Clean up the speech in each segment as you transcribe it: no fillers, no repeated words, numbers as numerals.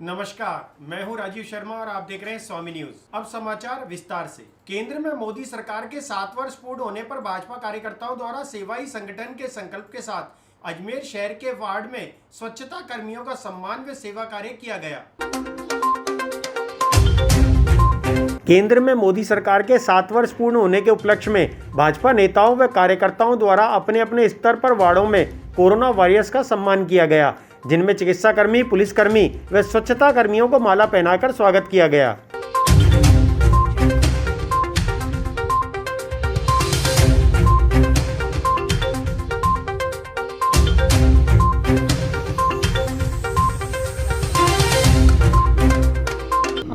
नमस्कार, मैं हूं राजीव शर्मा और आप देख रहे हैं स्वामी न्यूज। अब समाचार विस्तार से। केंद्र में मोदी सरकार के 7 वर्ष पूर्ण होने पर भाजपा कार्यकर्ताओं द्वारा सेवा ही संगठन के संकल्प के साथ अजमेर शहर के वार्ड में स्वच्छता कर्मियों का सम्मान व सेवा कार्य किया गया। केंद्र में मोदी सरकार के 7 वर्ष पूर्ण होने के उपलक्ष्य में भाजपा नेताओं व कार्यकर्ताओं द्वारा अपने अपने स्तर पर वार्डों में कोरोना वॉरियर्स का सम्मान किया गया, जिनमें चिकित्सा कर्मी, पुलिसकर्मी व स्वच्छता कर्मियों को माला पहनाकर स्वागत किया गया।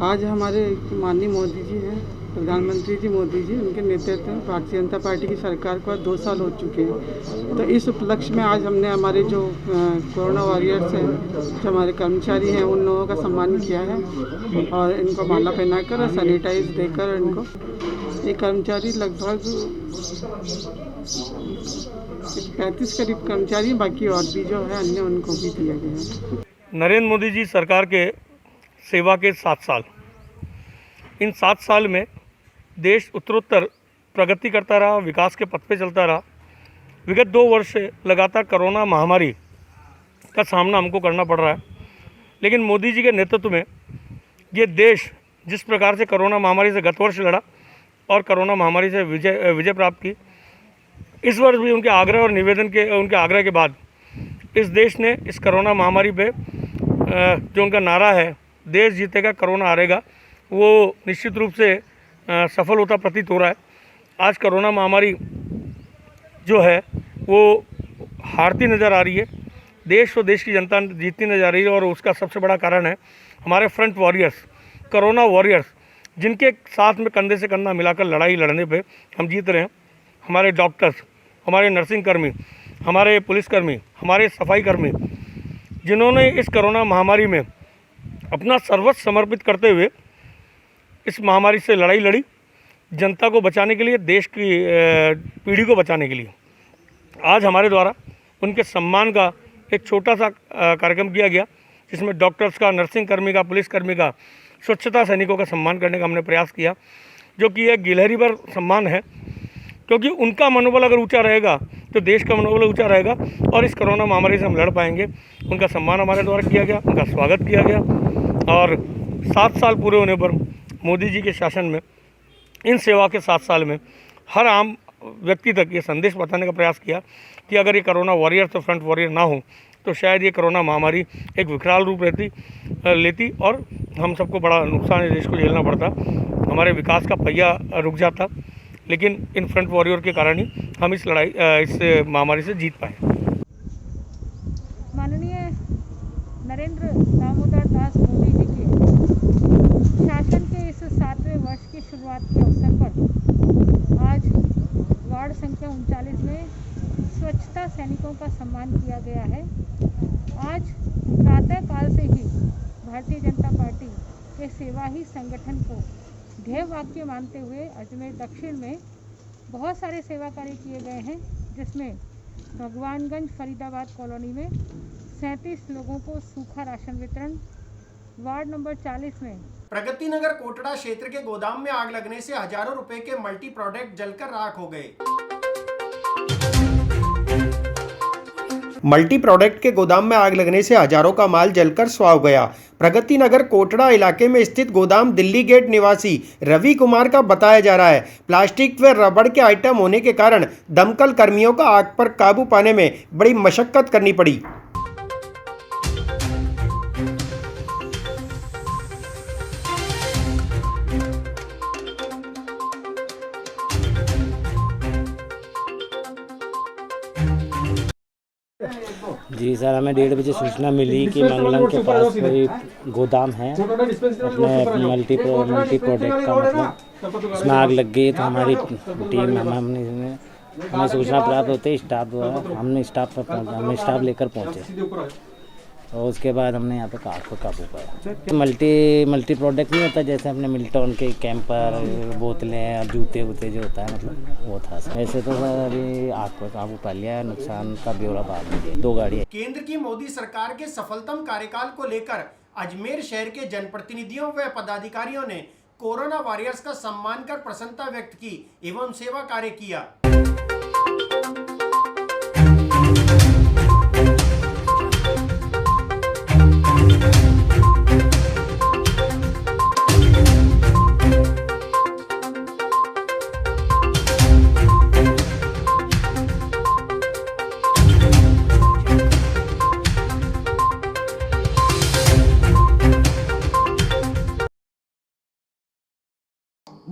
आज हमारे माननीय मोदी जी हैं, प्रधानमंत्री जी मोदी जी, उनके नेतृत्व में भारतीय जनता पार्टी की सरकार को 2 साल हो चुके हैं। तो इस उपलक्ष्य में आज हमने हमारे जो कोरोना वॉरियर्स हैं, जो हमारे कर्मचारी हैं, उन लोगों का सम्मान किया है और इनको माला पहनाकर और सैनिटाइज देकर इनको, ये कर्मचारी लगभग 35 करीब कर्मचारी, बाकी और भी जो है अन्य उनको भी दिया गया है। नरेंद्र मोदी जी सरकार के सेवा के 7 साल, इन 7 साल में देश उत्तरोत्तर प्रगति करता रहा, विकास के पथ पे चलता रहा। विगत 2 वर्ष से लगातार कोरोना महामारी का सामना हमको करना पड़ रहा है, लेकिन मोदी जी के नेतृत्व में ये देश जिस प्रकार से कोरोना महामारी से गत वर्ष लड़ा और कोरोना महामारी से विजय प्राप्त की, इस वर्ष भी उनके आग्रह और निवेदन के, उनके आग्रह के बाद इस देश ने इस कोरोना महामारी पे जो उनका नारा है, देश जीतेगा कोरोना हारेगा, वो निश्चित रूप से सफल होता प्रतीत हो रहा है। आज कोरोना महामारी जो है वो हारती नज़र आ रही है, देश और देश की जनता जीतती नज़र आ रही है, और उसका सबसे बड़ा कारण है हमारे फ्रंट वॉरियर्स, कोरोना वॉरियर्स, जिनके साथ में कंधे से कंधा मिलाकर लड़ाई लड़ने पे हम जीत रहे हैं। हमारे डॉक्टर्स, हमारे नर्सिंग कर्मी, हमारे पुलिसकर्मी, हमारे सफाई कर्मी, जिन्होंने इस कोरोना महामारी में अपना सर्वस्व समर्पित करते हुए इस महामारी से लड़ाई लड़ी, जनता को बचाने के लिए, देश की पीढ़ी को बचाने के लिए। आज हमारे द्वारा उनके सम्मान का एक छोटा सा कार्यक्रम किया गया, जिसमें डॉक्टर्स का, नर्सिंग कर्मी का, पुलिसकर्मी का, स्वच्छता सैनिकों का सम्मान करने का हमने प्रयास किया, जो कि एक गिलहरी भर सम्मान है, क्योंकि उनका मनोबल अगर ऊंचा रहेगा तो देश का मनोबल ऊंचा रहेगा और इस कोरोना महामारी से हम लड़ पाएंगे। उनका सम्मान हमारे द्वारा किया गया, उनका स्वागत किया गया, और 7 साल पूरे होने पर मोदी जी के शासन में, इन सेवा के 7 साल में हर आम व्यक्ति तक ये संदेश बताने का प्रयास किया कि अगर ये कोरोना वॉरियर तो फ्रंट वॉरियर ना हो तो शायद ये कोरोना महामारी एक विकराल रूप लेती और हम सबको बड़ा नुकसान इस देश को झेलना पड़ता, हमारे विकास का पहिया रुक जाता। लेकिन इन फ्रंट वॉरियर के कारण ही हम इस महामारी से जीत पाए। माननीय नरेंद्र दामोदर दास मोदी जी के शासन के इस 7वें वर्ष की शुरुआत के अवसर पर आज वार्ड संख्या 39 में स्वच्छता सैनिकों का सम्मान किया गया है। आज प्रातःकाल से ही भारतीय जनता पार्टी के सेवा ही संगठन को ध्येय वाक्य मानते हुए अजमेर दक्षिण में बहुत सारे सेवा कार्य किए गए हैं, जिसमें भगवानगंज फरीदाबाद कॉलोनी में 37 लोगों को सूखा राशन वितरण, वार्ड नंबर 40 में प्रगति नगर कोटड़ा क्षेत्र के गोदाम में आग लगने से हजारों रुपए के मल्टी प्रोडक्ट जलकर राख हो गए। मल्टी प्रोडक्ट के गोदाम में आग लगने से हजारों का माल जलकर स्वाह हो गया। प्रगति नगर कोटड़ा इलाके में स्थित गोदाम दिल्ली गेट निवासी रवि कुमार का बताया जा रहा है। प्लास्टिक व रबड़ के आइटम होने के कारण दमकल कर्मियों को आग पर काबू पाने में बड़ी मशक्कत करनी पड़ी। जी सर, हमें 1:30 बजे सूचना मिली कि मंगलम के पास कोई गोदाम है, अपने मल्टी प्रोडक्ट का, मतलब उसमें आग लग गई। तो हमारी टीम हमें सूचना प्राप्त होते ही स्टाफ द्वारा हमने स्टाफ लेकर पहुंचे और उसके बाद हमने यहाँ पे आग को काबू पाया। मल्टी प्रोडक्ट नहीं होता, जैसे अपने मिल्टन के कैंपर, बोतलें और जूते वूते जो होता है, मतलब वो था। ऐसे तो सर अभी आग को काबू पा लिया, नुकसान का ब्यौरा बाद में 2 गाड़ियाँ। केंद्र की मोदी सरकार के सफलतम कार्यकाल को लेकर अजमेर शहर के जनप्रतिनिधियों व पदाधिकारियों ने कोरोना वॉरियर्स का सम्मान कर प्रसन्नता व्यक्त की एवं सेवा कार्य किया।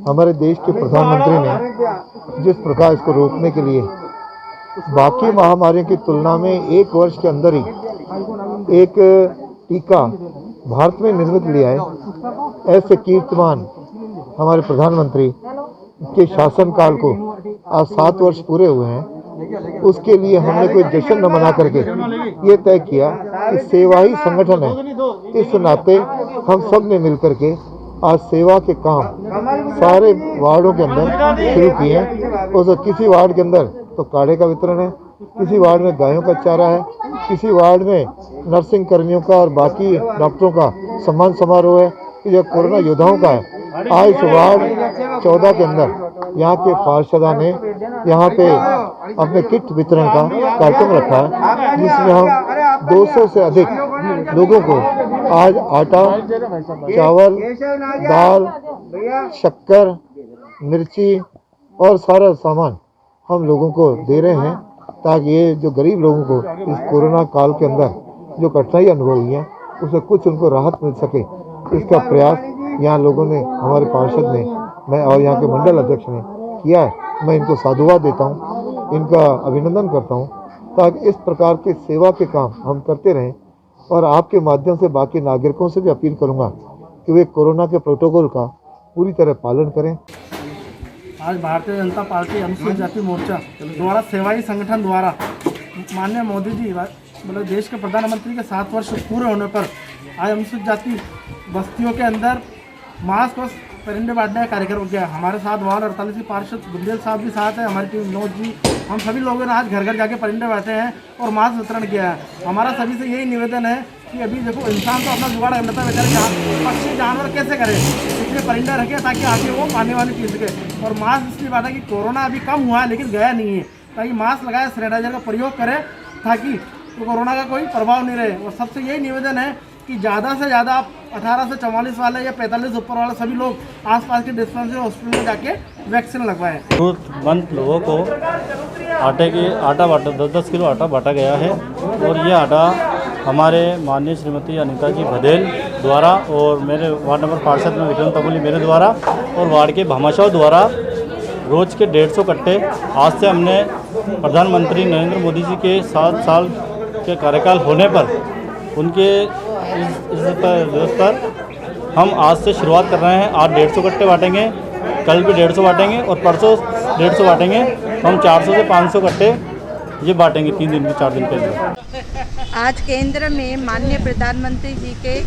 हमारे देश के प्रधानमंत्री ने जिस प्रकार इसको रोकने के लिए बाकी महामारियों की तुलना में 1 वर्ष के अंदर ही एक टीका भारत में निर्मित लिया है, ऐसे कीर्तिमान हमारे प्रधानमंत्री के शासनकाल को आज 7 वर्ष पूरे हुए हैं। उसके लिए हमने कोई जश्न न मना करके ये तय किया कि सेवा ही संगठन है। इस नाते हम सब ने मिल करके आज सेवा के काम सारे वार्डों के अंदर शुरू किए हैं। और किसी वार्ड के अंदर तो काढ़े का वितरण है, किसी वार्ड में गायों का चारा है, किसी वार्ड में नर्सिंग कर्मियों का और बाकी डॉक्टरों का सम्मान समारोह है, यह कोरोना योद्धाओं का है। आज वार्ड 14 के अंदर यहाँ के पार्षदा ने यहाँ पे अपने किट वितरण का कार्यक्रम रखा है, जिसमें हम 200 से अधिक लोगों को आज आटा, चावल, दाल, शक्कर, मिर्ची और सारा सामान हम लोगों को दे रहे हैं, ताकि ये जो गरीब लोगों को इस कोरोना काल के अंदर जो कठिनाई अनुभव हुई है उससे कुछ उनको राहत मिल सके, इसका प्रयास यहाँ लोगों ने, हमारे पार्षद ने, मैं और यहाँ के मंडल अध्यक्ष ने किया है। मैं इनको साधुवाद देता हूँ, इनका अभिनंदन करता हूँ, ताकि इस प्रकार के सेवा के काम हम करते रहें। और आपके माध्यम से बाकी नागरिकों से भी अपील करूँगा कि वे कोरोना के प्रोटोकॉल का पूरी तरह पालन करें। आज भारतीय जनता पार्टी अनुसूचित जाति मोर्चा द्वारा सेवाई संगठन द्वारा माननीय मोदी जी मतलब देश के प्रधानमंत्री के 7 वर्ष पूरे होने पर आज अनुसूचित जाति बस्तियों के अंदर मास्क और परिंदे बांटने का कार्यक्रम किया। हमारे साथ वार्ड 48 पार्षद गुंदेल साहब भी साथ है, हमारी टीम विनोद जी, हम सभी लोगों ने आज घर घर जाके परिंदे बांटे हैं और मास्क वितरण किया है। हमारा सभी से यही निवेदन है कि अभी देखो इंसान तो अपना जुगाड़ कर लेता है, बेचारे पक्षी जानवर कैसे करें, इसलिए परिंदे रखें ताकि आगे वो पानी वानी पी सके। और मास्क इसलिए बांटा कि कोरोना अभी कम हुआ है लेकिन गया नहीं है, ताकि मास्क लगाए, सैनिटाइजर का प्रयोग करें ताकि कोरोना का कोई प्रभाव नहीं रहे। और सबसे यही निवेदन है कि ज़्यादा से ज़्यादा आप 18 से 44 वाले या 45 से ऊपर वाले सभी लोग आसपास के डिस्पेंसरी हॉस्पिटल में जाके वैक्सीन लगवाएं। जरूरतमंद लोगों को आटा बांटा 10-10 किलो आटा बांटा गया है। और ये आटा हमारे माननीय श्रीमती अनीता जी बघेल द्वारा और मेरे वार्ड नंबर पार्षद में विक्रम तबुली मेरे द्वारा और वार्ड के भामाशाह द्वारा रोज़ के 150 कट्टे आज से हमने प्रधानमंत्री नरेंद्र मोदी जी के 7 साल के कार्यकाल होने पर उनके इस पर हम आज से शुरुआत कर रहे हैं। आज 150 कट्टे बांटेंगे, कल भी 150 बांटेंगे और परसों 150 बांटेंगे। हम 400 से 500 कट्टे ये बांटेंगे 3 दिन में, 4 दिन के लिए। आज केंद्र में माननीय प्रधानमंत्री जी के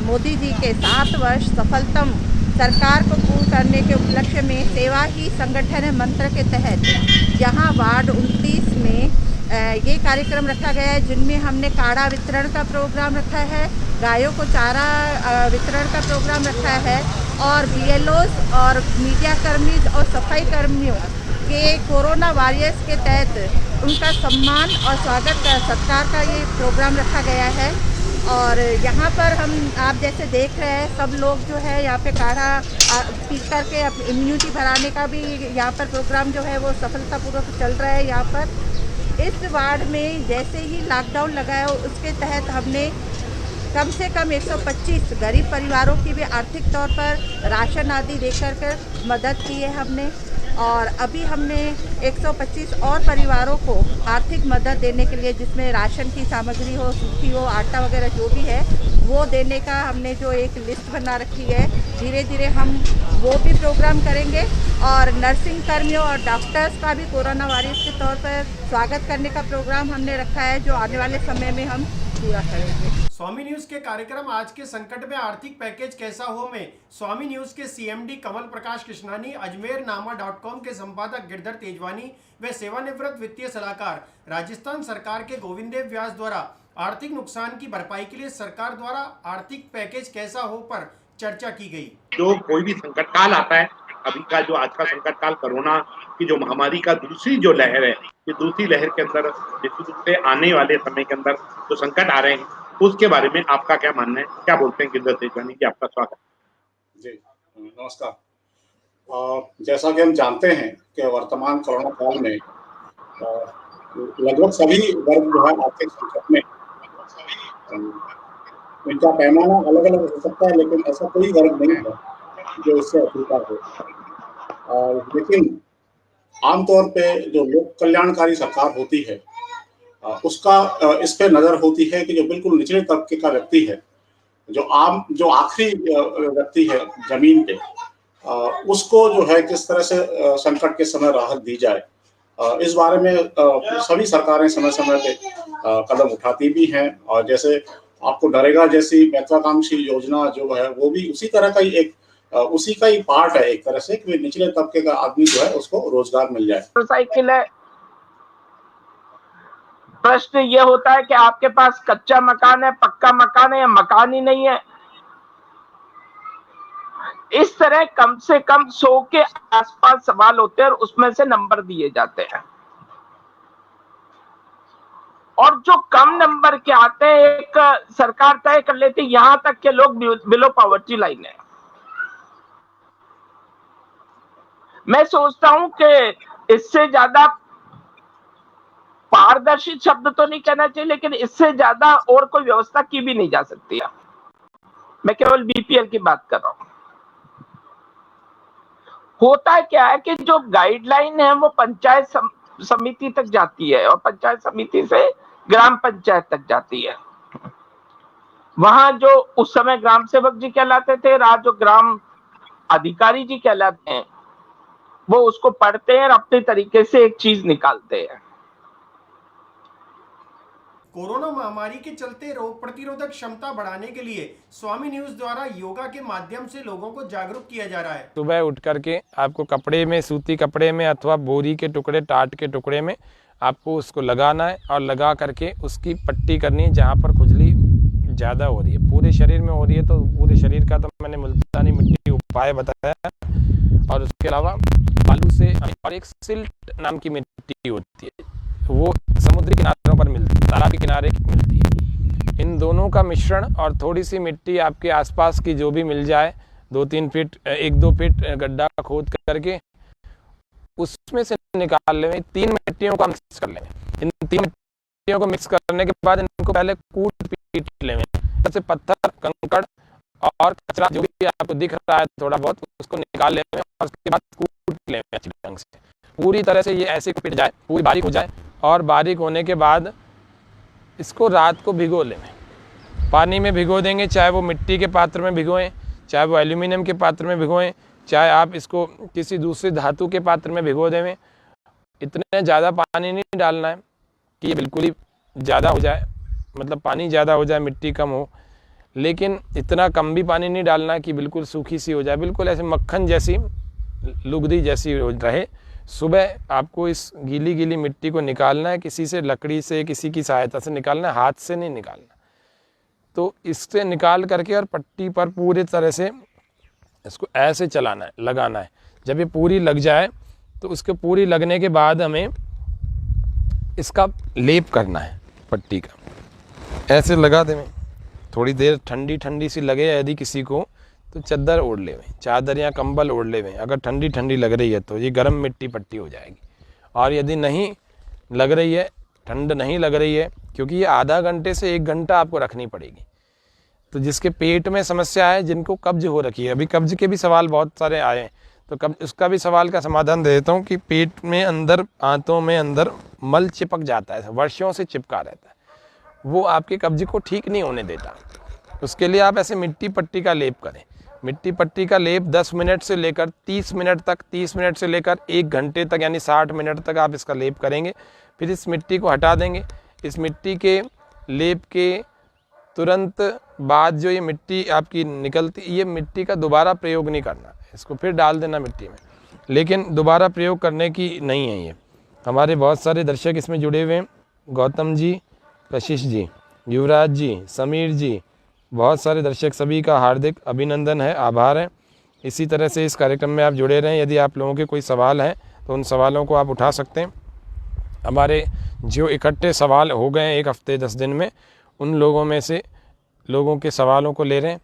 मोदी जी के 7 वर्ष सफलतम सरकार को पूर्ण करने के उपलक्ष्य में सेवा ही संगठन है मंत्र के तहत यहाँ वार्ड 29 में ये कार्यक्रम रखा गया है, जिनमें हमने काढ़ा वितरण का प्रोग्राम रखा है, गायों को चारा वितरण का प्रोग्राम रखा है और BLOs और मीडिया कर्मी और सफाई कर्मियों के कोरोना वॉरियर्स के तहत उनका सम्मान और स्वागत का सत्कार का ये प्रोग्राम रखा गया है। और यहाँ पर हम आप जैसे देख रहे हैं सब लोग जो है यहाँ पे काढ़ा पी कर के इम्यूनिटी बढ़ाने का भी यहाँ पर प्रोग्राम जो है वो सफलतापूर्वक चल रहा है। यहाँ पर इस वार्ड में जैसे ही लॉकडाउन लगाया उसके तहत हमने कम से कम 125 गरीब परिवारों की भी आर्थिक तौर पर राशन आदि देकर कर मदद की है हमने। और अभी हमने 125 और परिवारों को आर्थिक मदद देने के लिए, जिसमें राशन की सामग्री हो, सूखी हो, आटा वगैरह जो भी है वो देने का हमने जो एक लिस्ट बना रखी है, धीरे धीरे हम वो भी प्रोग्राम करेंगे। और नर्सिंग कर्मियों और डॉक्टर्स का भी कोरोना वॉरियर्स के तौर पर स्वागत करने का प्रोग्राम हमने रखा है, जो आने वाले समय में हम पूरा करेंगे। स्वामी न्यूज के कार्यक्रम आज के संकट में आर्थिक पैकेज कैसा हो में स्वामी न्यूज के CMD कमल प्रकाश कृष्णानी, अजमेरनामा.com के संपादक गिरधर तेजवानी व सेवानिवृत्त वित्तीय सलाहकार राजस्थान सरकार के गोविंदेव व्यास द्वारा आर्थिक नुकसान की भरपाई के लिए सरकार द्वारा आर्थिक पैकेज कैसा हो पर चर्चा की गई। जो कोई भी संकट काल आता है, अभी का जो आज का संकट काल कोरोना की जो महामारी का दूसरी जो लहर है, ये दूसरी लहर के अंदर निश्चित रूप से आने वाले समय के अंदर जो संकट आ रहे हैं उसके बारे में आपका क्या मानना है, क्या बोलते हैं गिरिधर तेजवानी जी? आपका स्वागत। जी नमस्कार। जैसा कि हम जानते हैं कि वर्तमान कोरोना काल में लगभग सभी वर्ग जो है आर्थिक संकट में, इनका पैमाना अलग अलग हो सकता है, लेकिन ऐसा कोई वर्ग नहीं है जो इससे अछूता हो। लेकिन आमतौर पे जो लोक कल्याणकारी सरकार होती है उसका इस पे नज़र होती है कि जो बिल्कुल निचले तबके का व्यक्ति है, जो आखिरी व्यक्ति है जमीन पे, उसको जो है किस तरह से संकट के समय राहत दी जाए, इस बारे में सभी सरकारें समय समय पे कदम उठाती भी हैं। और जैसे आपको नरेगा जैसी महत्वाकांक्षी योजना जो है वो भी उसी तरह का ही उसी का ही पार्ट है एक तरह से, कि निचले तबके का आदमी जो है उसको रोजगार मिल जाए। मोटरसाइकिल है, प्रश्न ये होता है कि आपके पास कच्चा मकान है, पक्का मकान है, या मकान ही नहीं है। इस तरह कम से कम 100 के आसपास सवाल होते हैं और उसमें से नंबर दिए जाते हैं, और जो कम नंबर के आते हैं एक सरकार तय कर लेती है यहां तक के लोग बिलो पॉवर्टी लाइन है। मैं सोचता हूं कि इससे ज्यादा पारदर्शी शब्द तो नहीं कहना चाहिए, लेकिन इससे ज्यादा और कोई व्यवस्था की भी नहीं जा सकती है। मैं केवल बीपीएल की बात कर रहा हूं। होता क्या है कि जो गाइडलाइन है वो पंचायत समिति तक जाती है और पंचायत समिति से ग्राम पंचायत तक जाती है। वहां जो उस समय ग्राम सेवक जी कहलाते थे, आज जो ग्राम अधिकारी जी कहलाते हैं, वो उसको पढ़ते हैं और अपने तरीके से एक चीज निकालते हैं। कोरोना महामारी के चलते रोग प्रतिरोधक क्षमता बढ़ाने के लिए स्वामी न्यूज द्वारा योगा के माध्यम से लोगों को जागरूक किया जा रहा है। सुबह उठ करके आपको कपड़े में, सूती कपड़े में अथवा बोरी के टुकड़े, टाट के टुकड़े में आपको उसको लगाना है और लगा करके उसकी पट्टी करनी है जहाँ पर खुजली ज़्यादा हो रही है। पूरे शरीर में हो रही है तो पूरे शरीर का तो मैंने मुल्तानी मिट्टी उपाय बताया, और उसके अलावा बालू से, और एक सिल्ट नाम की मिट्टी होती है, वो समुद्री किनारों पर मिलती है, तालाब के किनारे मिलती है। इन दोनों का मिश्रण और थोड़ी सी मिट्टी आपके आसपास की जो भी मिल जाए, 2-3 फीट, 1-2 फीट गड्ढा खोद करके उसमें से निकाल लें। 3 मिट्टियों को मिक्स कर लें। इन 3 मिट्टियों को मिक्स करने के बाद इनको पहले कूट पीट लें। जैसे पत्थर, कंकड़ और कचरा जो भी आपको दिख रहा है थोड़ा बहुत, उसको निकाल लें और उसके बाद कूट लें अच्छी ढंग से। पूरी तरह से ये ऐसे पिट जाए, पूरी बारीक हो जाए, और बारीक होने के बाद इसको रात को भिगो लें। पानी में भिगो देंगे, चाहे वो मिट्टी के पात्र में भिगोएं, चाहे वो एल्यूमिनियम के पात्र में भिगोएं, चाहे आप इसको किसी दूसरी धातु के पात्र में भिगो देवें। इतने ज़्यादा पानी नहीं डालना है कि ये बिल्कुल ही ज़्यादा हो जाए, मतलब पानी ज़्यादा हो जाए, मिट्टी कम हो, लेकिन इतना कम भी पानी नहीं डालना है कि बिल्कुल सूखी सी हो जाए, बिल्कुल ऐसे मक्खन जैसी, लुगदी जैसी रहे। सुबह आपको इस गीली गीली मिट्टी को निकालना है, किसी से, लकड़ी से, किसी की सहायता से निकालना है, हाथ से नहीं निकालना। तो इससे निकाल करके और पट्टी पर पूरी तरह से इसको ऐसे चलाना है, लगाना है। जब ये पूरी लग जाए तो उसके पूरी लगने के बाद हमें इसका लेप करना है पट्टी का। ऐसे लगा दें, थोड़ी देर ठंडी ठंडी सी लगे यदि किसी को, तो चादर ओढ़ लेवें, चादर या कंबल ओढ़ लेवें। अगर ठंडी ठंडी लग रही है तो ये गर्म मिट्टी पट्टी हो जाएगी। और यदि नहीं लग रही है, ठंड नहीं लग रही है, क्योंकि ये आधा घंटे से 1 घंटा आपको रखनी पड़ेगी। तो जिसके पेट में समस्या है, जिनको कब्ज हो रखी है, अभी कब्ज के भी सवाल बहुत सारे आए हैं, तो उसका भी सवाल का समाधान दे देता हूँ कि पेट में अंदर, आंतों में अंदर मल चिपक जाता है, वर्षों से चिपका रहता है, वो आपके कब्ज को ठीक नहीं होने देता। उसके लिए आप ऐसे मिट्टी पट्टी का लेप करें। मिट्टी पट्टी का लेप 10 मिनट से लेकर 30 मिनट तक, 30 मिनट से लेकर 1 घंटे तक, यानी 60 मिनट तक आप इसका लेप करेंगे। फिर इस मिट्टी को हटा देंगे। इस मिट्टी के लेप के तुरंत बाद जो ये मिट्टी आपकी निकलती, ये मिट्टी का दोबारा प्रयोग नहीं करना, इसको फिर डाल देना मिट्टी में, लेकिन दोबारा प्रयोग करने की नहीं है ये। हमारे बहुत सारे दर्शक इसमें जुड़े हुए हैं, गौतम जी, कशिश जी, युवराज जी, समीर जी, बहुत सारे दर्शक, सभी का हार्दिक अभिनंदन है, आभार है। इसी तरह से इस कार्यक्रम में आप जुड़े रहें। यदि आप लोगों के कोई सवाल हैं तो उन सवालों को आप उठा सकते हैं। हमारे जो इकट्ठे सवाल हो गए हैं 1 हफ्ते 10 दिन में, उन लोगों में से लोगों के सवालों को ले रहे हैं।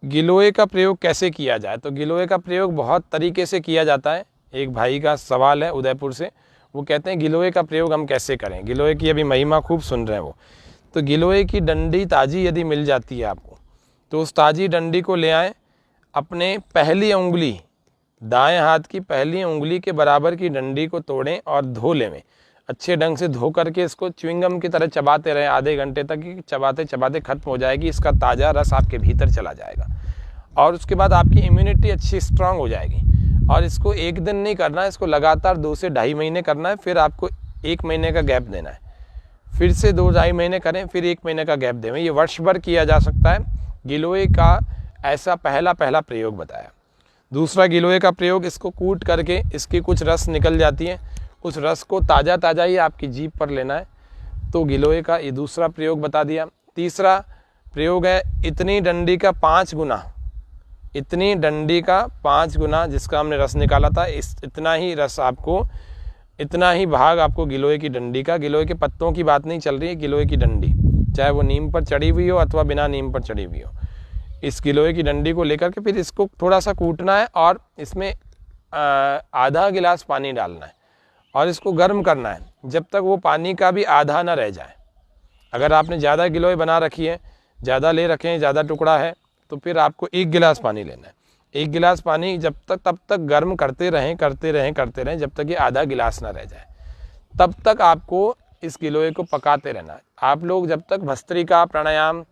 गिलोय का प्रयोग कैसे किया जाए? तो गिलोय का प्रयोग बहुत तरीके से किया जाता है। एक भाई का सवाल है उदयपुर से, वो कहते हैं गिलोय का प्रयोग हम कैसे करें। गिलोय की अभी महिमा खूब सुन रहे हैं वो। तो गिलोय की डंडी ताज़ी यदि मिल जाती है आपको, तो उस ताज़ी डंडी को ले आएँ, अपने पहली उंगली, दाएं हाथ की पहली उंगली के बराबर की डंडी को तोड़ें और धो लें। अच्छे ढंग से धो करके इसको च्युइंगम की तरह चबाते रहें आधे घंटे तक, कि चबाते चबाते ख़त्म हो जाएगी, इसका ताज़ा रस आपके भीतर चला जाएगा और उसके बाद आपकी इम्यूनिटी अच्छी स्ट्रांग हो जाएगी। और इसको एक दिन नहीं करना है, इसको लगातार 2 से ढाई महीने करना है। फिर आपको 1 महीने का गैप देना है, फिर से 2-2.5 महीने करें, फिर 1 महीने का गैप दें। ये वर्ष भर किया जा सकता है। गिलोय का ऐसा पहला प्रयोग बताया। दूसरा गिलोय का प्रयोग, इसको कूट करके इसकी कुछ रस निकल जाती है, उस रस को ताज़ा ही आपकी जीभ पर लेना है। तो गिलोय का ये दूसरा प्रयोग बता दिया। तीसरा प्रयोग है इतनी डंडी का 5 गुना, इतनी डंडी का 5 गुना जिसका हमने रस निकाला था, इतना ही रस आपको, इतना ही भाग आपको गिलोय की डंडी का, गिलोय के पत्तों की बात नहीं चल रही है, गिलोय की डंडी, चाहे वो नीम पर चढ़ी हुई हो अथवा बिना नीम पर चढ़ी हुई हो, इस गिलोय की डंडी को लेकर के फिर इसको थोड़ा सा कूटना है और इसमें आधा गिलास पानी डालना है और इसको गर्म करना है जब तक वो पानी का भी आधा ना रह जाए। अगर आपने ज़्यादा गिलोय बना रखी है, ज़्यादा ले रखे हैं, ज़्यादा टुकड़ा है, तो फिर आपको 1 गिलास पानी लेना है। 1 गिलास पानी तब तक गर्म करते रहें जब तक ये आधा गिलास ना रह जाए। तब तक आपको इस गिलोय को पकाते रहना है। आप लोग जब तक भस्त्रिका प्राणायाम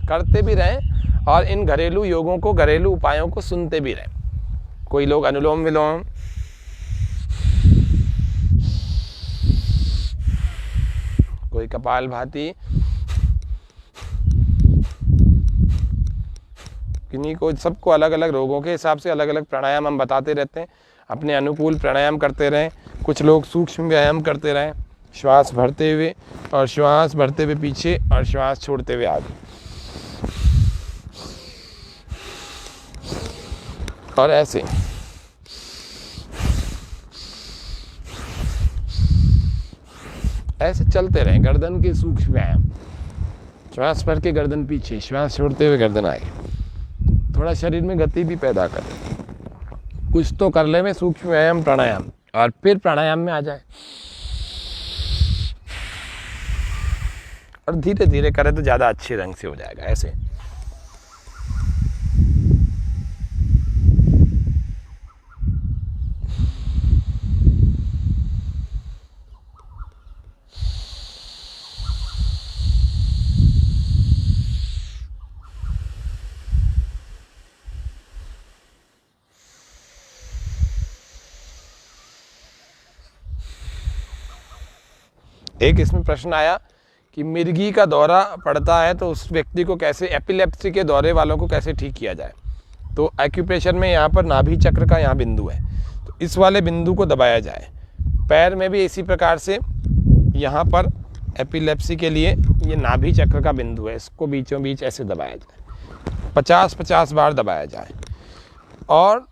करते भी रहें और इन घरेलू योगों को, घरेलू उपायों को सुनते भी रहें। कोई लोग अनुलोम विलोम, कोई कपालभाति, किन्हीं को, सबको अलग अलग रोगों के हिसाब से अलग अलग प्राणायाम हम बताते रहते हैं। अपने अनुकूल प्राणायाम करते रहें। कुछ लोग सूक्ष्म व्यायाम करते रहें, श्वास भरते हुए और श्वास भरते हुए पीछे और श्वास छोड़ते हुए आगे, और ऐसे चलते रहें। गर्दन के सूक्ष्म व्यायाम, श्वास भर के गर्दन पीछे, श्वास छोड़ते हुए गर्दन आगे, थोड़ा शरीर में गति भी पैदा करें। कुछ तो कर ले में सूक्ष्म व्यायाम प्राणायाम, और फिर प्राणायाम में आ जाए और धीरे धीरे करें तो ज़्यादा अच्छे ढंग से हो जाएगा। ऐसे एक इसमें प्रश्न आया कि मिर्गी का दौरा पड़ता है तो उस व्यक्ति को कैसे, एपिलेप्सी के दौरे वालों को कैसे ठीक किया जाए। तो एक्यूप्रेशर में यहाँ पर नाभि चक्र का यहाँ बिंदु है, तो इस वाले बिंदु को दबाया जाए। पैर में भी इसी प्रकार से यहाँ पर एपिलेप्सी के लिए ये नाभि चक्र का बिंदु है, इसको बीचों बीच ऐसे दबाया जाए, 50-50 बार दबाया जाए। और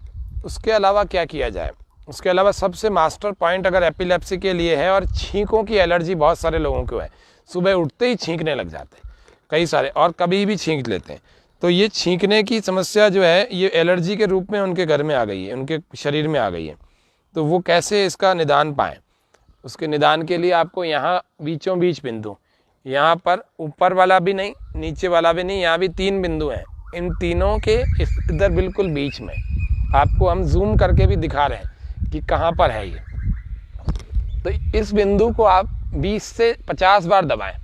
उसके अलावा क्या किया जाए, उसके अलावा सबसे मास्टर पॉइंट अगर एपिलेप्सी के लिए है और छींकों की एलर्जी बहुत सारे लोगों को है, सुबह उठते ही छींकने लग जाते हैं कई सारे, और कभी भी छींक लेते हैं, तो ये छींकने की समस्या जो है ये एलर्जी के रूप में उनके घर में आ गई है, उनके शरीर में आ गई है। तो वो कैसे इसका निदान पाएँ, उसके निदान के लिए आपको यहाँ बीचों बीच बिंदु, यहाँ पर ऊपर वाला भी नहीं नीचे वाला भी नहीं, यहाँ भी 3 बिंदु हैं, इन तीनों के इधर बिल्कुल बीच में आपको हम जूम करके भी दिखा रहे हैं कि कहाँ पर है ये। तो इस बिंदु को आप 20 से 50 बार दबाएं।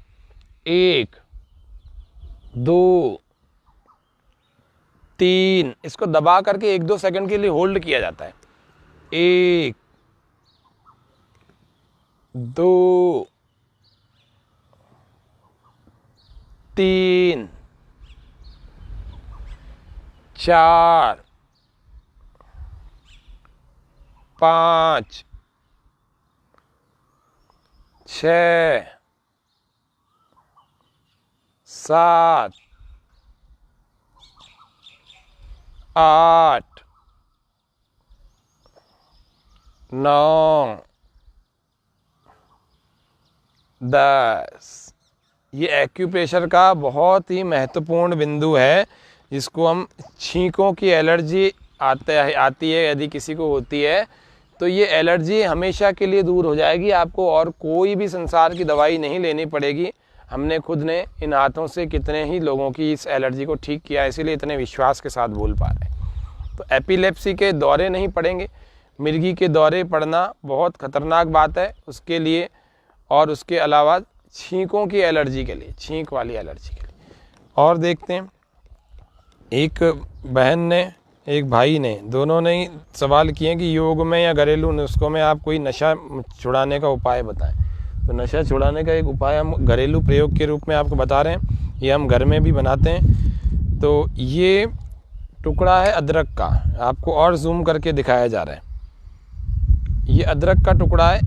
1, 2, 3, इसको दबा करके 1-2 सेकंड के लिए होल्ड किया जाता है। 1, 2, 3, 4, 5, 6 7 8 9 10। ये एक्यूप्रेशर का बहुत ही महत्वपूर्ण बिंदु है, जिसको हम छींकों की एलर्जी आती है यदि किसी को होती है तो ये एलर्जी हमेशा के लिए दूर हो जाएगी। आपको और कोई भी संसार की दवाई नहीं लेनी पड़ेगी। हमने खुद ने इन हाथों से कितने ही लोगों की इस एलर्जी को ठीक किया, इसीलिए इतने विश्वास के साथ बोल पा रहे हैं। तो एपिलेप्सी के दौरे नहीं पड़ेंगे। मिर्गी के दौरे पड़ना बहुत ख़तरनाक बात है उसके लिए, और उसके अलावा छींकों की एलर्जी के लिए, छींक वाली एलर्जी के लिए। और देखते हैं, एक बहन ने एक भाई ने, दोनों ने ही सवाल किए कि योग में या घरेलू नुस्खों में आप कोई नशा छुड़ाने का उपाय बताएं। तो नशा छुड़ाने का एक उपाय हम घरेलू प्रयोग के रूप में आपको बता रहे हैं। ये हम घर में भी बनाते हैं। तो ये टुकड़ा है अदरक का, आपको और जूम करके दिखाया जा रहा है। ये अदरक का टुकड़ा है,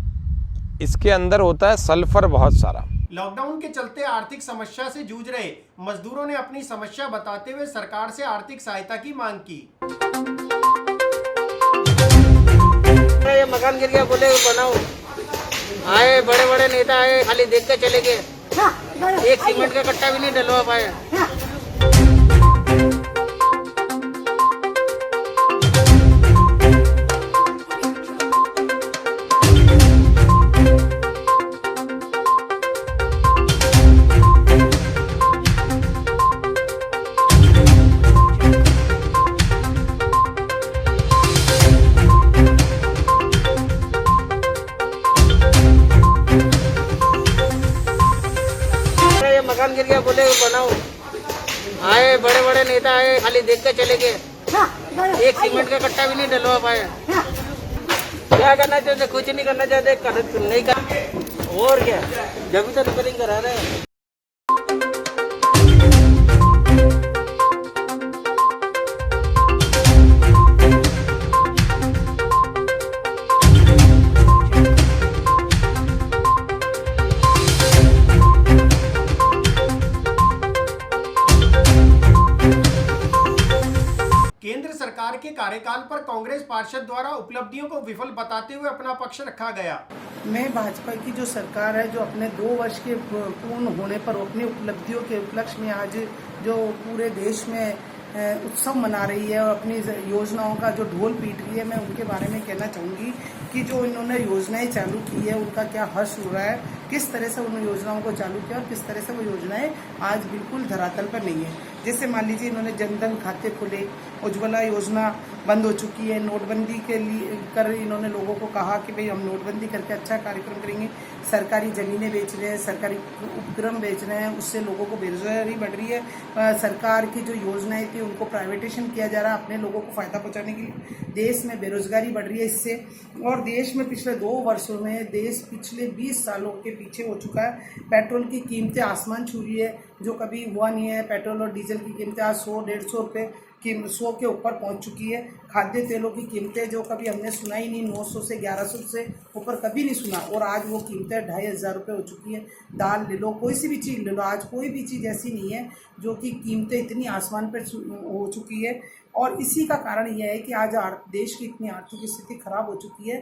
इसके अंदर होता है सल्फर बहुत सारा। लॉकडाउन के चलते आर्थिक समस्या से जूझ रहे मजदूरों ने अपनी समस्या बताते हुए सरकार से आर्थिक सहायता की मांग की। ये मकान गिर गया, बोले बनाओ। आए बड़े बड़े नेता आए, खाली देख के चले गए, एक सीमेंट का कट्टा भी नहीं डलवा पाए। मकान गिर गया, बोले बनाओ। आए बड़े बड़े नेता आए, खाली देख के चले गए, एक सीमेंट का कट्टा भी नहीं डलवा पाए। क्या करना चाहते? कुछ नहीं करना चाहते, नहीं कर, और क्या, जब तो रिपेयरिंग करा रहे हैं। केंद्र सरकार के कार्यकाल पर कांग्रेस पार्षद द्वारा उपलब्धियों को विफल बताते हुए अपना पक्ष रखा गया। मैं भाजपा की जो सरकार है, जो अपने 2 वर्ष के पूर्ण होने पर अपनी उपलब्धियों के उपलक्ष्य में आज जो पूरे देश में उत्सव मना रही है और अपनी योजनाओं का जो ढोल पीट रही है, मैं उनके बारे में कहना चाहूँगी कि जो इन्होंने योजनाएं चालू की है उनका क्या हर्ष हो रहा है, किस तरह से उन योजनाओं को चालू किया और किस तरह से वो योजनाएं आज बिल्कुल धरातल पर नहीं है। जैसे मान लीजिए इन्होंने जनधन खाते खोले, उज्ज्वला योजना बंद हो चुकी है, नोटबंदी के लिए कर इन्होंने लोगों को कहा कि भाई हम नोटबंदी करके अच्छा कार्यक्रम करेंगे। सरकारी ज़मीनें बेच रहे हैं, सरकारी उपक्रम बेच रहे हैं, उससे लोगों को बेरोजगारी बढ़ रही है। सरकार की जो योजनाएं थी उनको प्राइवेटेशन किया जा रहा है अपने लोगों को फ़ायदा पहुंचाने के लिए। देश में बेरोजगारी बढ़ रही है इससे, और देश में पिछले 2 वर्षों में देश पिछले 20 सालों के पीछे हो चुका है। पेट्रोल की कीमतें आसमान छू रही है, जो कभी हुआ नहीं है। पेट्रोल और डीजल की कीमतें आज 100-150 रुपये की 100 के ऊपर पहुंच चुकी है। खाद्य तेलों की कीमतें जो कभी हमने सुना ही नहीं, 900 से 1100 से ऊपर कभी नहीं सुना, और आज वो कीमतें 2500 रुपये हो चुकी है। दाल ले लो, कोई सी भी चीज़ ले लो, आज कोई भी चीज़ ऐसी नहीं है जो कि कीमतें इतनी आसमान पर हो चुकी है। और इसी का कारण यह है कि आज देश की इतनी आर्थिक स्थिति खराब हो चुकी है।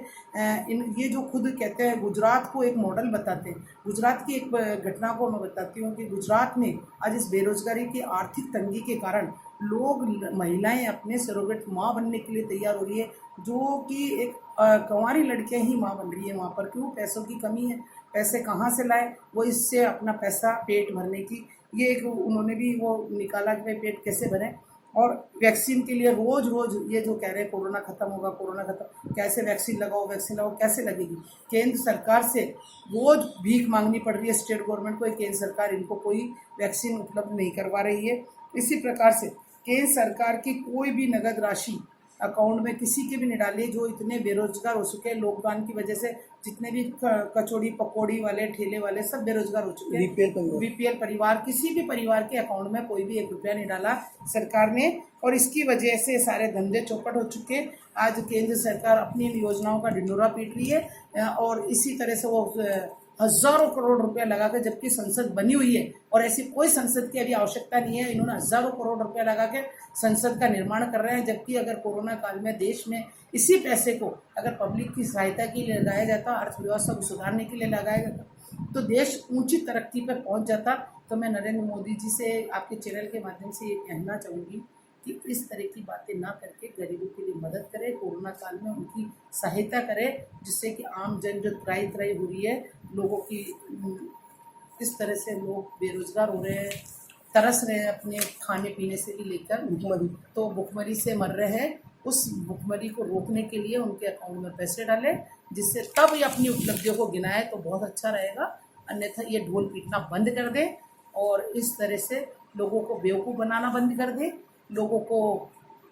ये जो खुद कहते हैं गुजरात को एक मॉडल बताते हैं, गुजरात की एक घटना को मैं बताती हूँ कि गुजरात में आज इस बेरोजगारी की आर्थिक तंगी के कारण लोग, महिलाएं अपने सरोगेट माँ बनने के लिए तैयार हो रही है, जो कि एक कंवारी लड़कियां ही माँ बन रही है वहाँ पर। क्यों? पैसों की कमी है। पैसे कहाँ से लाए? वो इससे अपना पैसा पेट भरने की, ये एक उन्होंने भी वो निकाला कि भाई पेट कैसे भरें। और वैक्सीन के लिए रोज़ रोज़ ये जो कह रहे हैं कोरोना ख़त्म होगा, कोरोना ख़त्म, कैसे वैक्सीन लगाओ, वैक्सीन लगाओ, कैसे लगेगी? केंद्र सरकार से रोज़ भीख मांगनी पड़ रही है स्टेट गवर्नमेंट को। केंद्र सरकार इनको कोई वैक्सीन उपलब्ध नहीं करवा रही है। इसी प्रकार से केंद्र सरकार की कोई भी नगद राशि अकाउंट में किसी के भी नहीं डाली। जो इतने बेरोजगार हो चुके हैं लॉकडाउन की वजह से, जितने भी कचौड़ी पकौड़ी वाले ठेले वाले सब बेरोजगार हो चुके हैं। बीपीएल परिवार, किसी भी परिवार के अकाउंट में कोई भी 1 रुपया नहीं डाला सरकार ने, और इसकी वजह से सारे धंधे चौपट हो चुके। आज केंद्र सरकार अपनी योजनाओं का ढिंढोरा पीट रही है, और इसी तरह से वो हजारों करोड़ रुपया लगाकर, जबकि संसद बनी हुई है और ऐसी कोई संसद की अभी आवश्यकता नहीं है। इन्होंने हजारों करोड़ रुपया लगा के संसद का निर्माण कर रहे हैं, जबकि अगर कोरोना काल में देश में इसी पैसे को अगर पब्लिक की सहायता के लिए लगाया जाता, अर्थव्यवस्था को सुधारने के लिए लगाया जाता, तो देश ऊंची तरक्की पर पहुंच जाता। तो मैं नरेंद्र मोदी जी से आपके चैनल के माध्यम से ये कहना चाहूँगी कि इस तरह की बातें ना करके गरीबों के लिए मदद करें, कोरोना काल में उनकी सहायता करें, जिससे कि आम जन जो त्राही हो रही है, लोगों की इस तरह से लोग बेरोजगार हो रहे हैं, तरस रहे हैं अपने खाने पीने से भी लेकर भुखमरी, तो भुखमरी से मर रहे हैं। उस भुखमरी को रोकने के लिए उनके अकाउंट में पैसे डालें, जिससे तब ये अपनी उपलब्धियों को गिनाए तो बहुत अच्छा रहेगा। अन्यथा ये ढोल पीटना बंद कर दें और इस तरह से लोगों को बेवकूफ़ बनाना बंद कर दें। लोगों को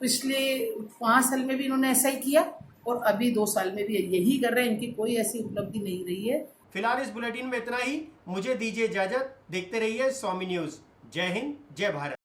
पिछले 5 साल में भी इन्होंने ऐसा ही किया और अभी 2 साल में भी यही कर रहे हैं। इनकी कोई ऐसी उपलब्धि नहीं रही है। फिलहाल इस बुलेटिन में इतना ही। मुझे दीजिए इजाजत। देखते रहिए स्वामी न्यूज़। जय हिंद, जय भारत।